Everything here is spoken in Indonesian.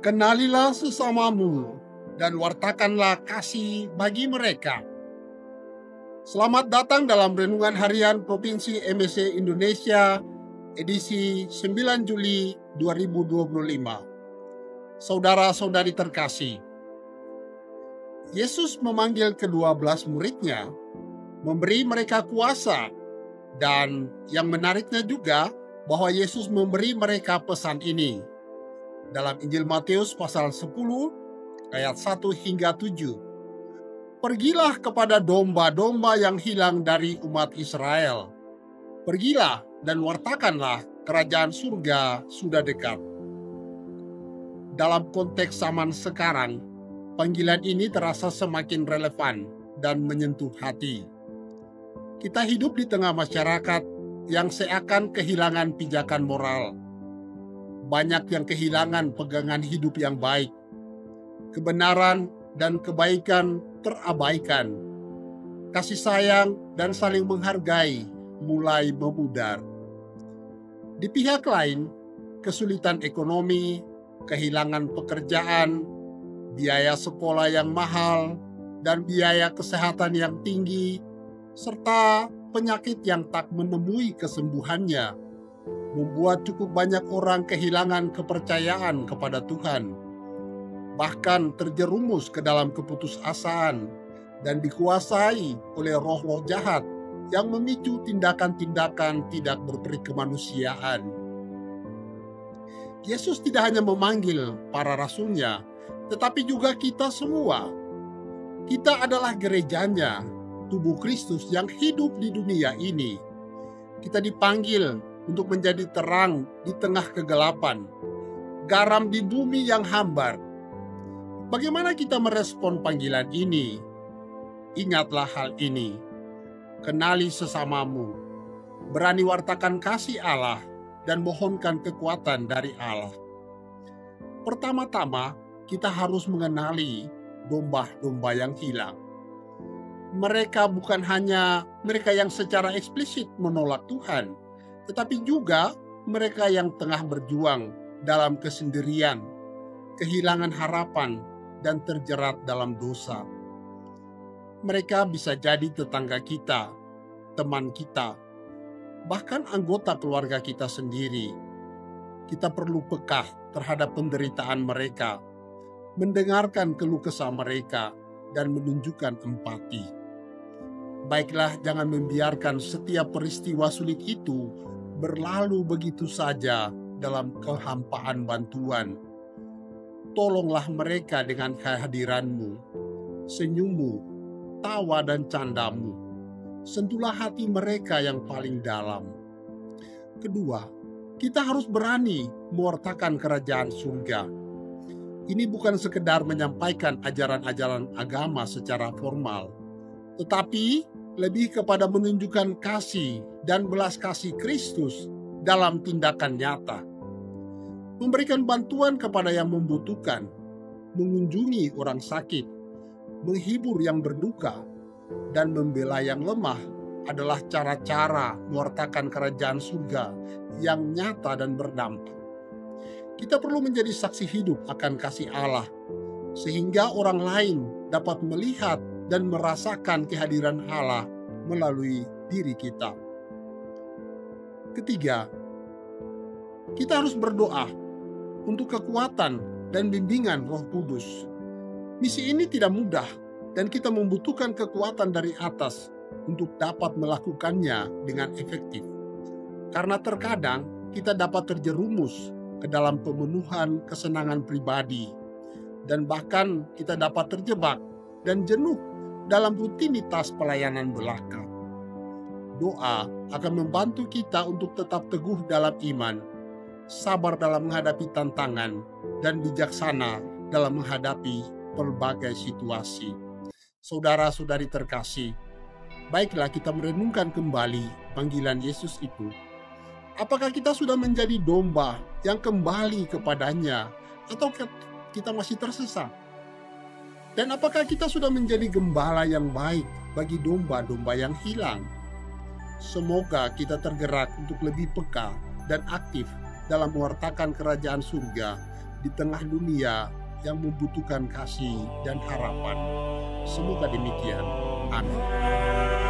Kenalilah sesamamu dan wartakanlah kasih bagi mereka. Selamat datang dalam Renungan Harian Provinsi MSC Indonesia, edisi 9 Juli 2025. Saudara-saudari terkasih, Yesus memanggil ke-12 muridnya, memberi mereka kuasa, dan yang menariknya juga bahwa Yesus memberi mereka pesan ini. Dalam Injil Matius pasal 10 ayat 1 hingga 7. Pergilah kepada domba-domba yang hilang dari umat Israel. Pergilah dan wartakanlah kerajaan surga sudah dekat. Dalam konteks zaman sekarang, panggilan ini terasa semakin relevan dan menyentuh hati. Kita hidup di tengah masyarakat yang seakan kehilangan pijakan moral. Banyak yang kehilangan pegangan hidup yang baik. Kebenaran dan kebaikan terabaikan. Kasih sayang dan saling menghargai mulai memudar. Di pihak lain, kesulitan ekonomi, kehilangan pekerjaan, biaya sekolah yang mahal, dan biaya kesehatan yang tinggi, serta penyakit yang tak menemui kesembuhannya, membuat cukup banyak orang kehilangan kepercayaan kepada Tuhan. Bahkan terjerumus ke dalam keputusasaan dan dikuasai oleh roh-roh jahat yang memicu tindakan-tindakan tidak berperi kemanusiaan. Yesus tidak hanya memanggil para rasulnya, tetapi juga kita semua. Kita adalah gerejanya, tubuh Kristus yang hidup di dunia ini. Kita dipanggil untuk menjadi terang di tengah kegelapan, garam di bumi yang hambar. Bagaimana kita merespon panggilan ini? Ingatlah hal ini. Kenali sesamamu. Berani wartakan kasih Allah dan mohonkan kekuatan dari Allah. Pertama-tama, kita harus mengenali domba-domba yang hilang. Mereka bukan hanya mereka yang secara eksplisit menolak Tuhan, tetapi juga mereka yang tengah berjuang dalam kesendirian, kehilangan harapan, dan terjerat dalam dosa. Mereka bisa jadi tetangga kita, teman kita, bahkan anggota keluarga kita sendiri. Kita perlu peka terhadap penderitaan mereka, mendengarkan keluh kesah mereka, dan menunjukkan empati. Baiklah, jangan membiarkan setiap peristiwa sulit itu berlalu begitu saja dalam kehampaan bantuan. Tolonglah mereka dengan kehadiranmu, senyummu, tawa dan candamu. Sentuhlah hati mereka yang paling dalam. Kedua, kita harus berani mewartakan kerajaan surga. Ini bukan sekedar menyampaikan ajaran-ajaran agama secara formal, tetapi lebih kepada menunjukkan kasih dan belas kasih Kristus dalam tindakan nyata. Memberikan bantuan kepada yang membutuhkan, mengunjungi orang sakit, menghibur yang berduka, dan membela yang lemah adalah cara-cara mewartakan kerajaan surga yang nyata dan berdampak. Kita perlu menjadi saksi hidup akan kasih Allah, sehingga orang lain dapat melihat dan merasakan kehadiran Allah melalui diri kita. Ketiga, kita harus berdoa untuk kekuatan dan bimbingan Roh Kudus. Misi ini tidak mudah dan kita membutuhkan kekuatan dari atas untuk dapat melakukannya dengan efektif. Karena terkadang kita dapat terjerumus ke dalam pemenuhan kesenangan pribadi, dan bahkan kita dapat terjebak dan jenuh dalam rutinitas pelayanan belaka. Doa akan membantu kita untuk tetap teguh dalam iman, sabar dalam menghadapi tantangan, dan bijaksana dalam menghadapi berbagai situasi. Saudara-saudari terkasih, baiklah kita merenungkan kembali panggilan Yesus itu. Apakah kita sudah menjadi domba yang kembali kepadanya, atau kita masih tersesat? Dan apakah kita sudah menjadi gembala yang baik bagi domba-domba yang hilang? Semoga kita tergerak untuk lebih peka dan aktif dalam mewartakan kerajaan surga di tengah dunia yang membutuhkan kasih dan harapan. Semoga demikian. Amin.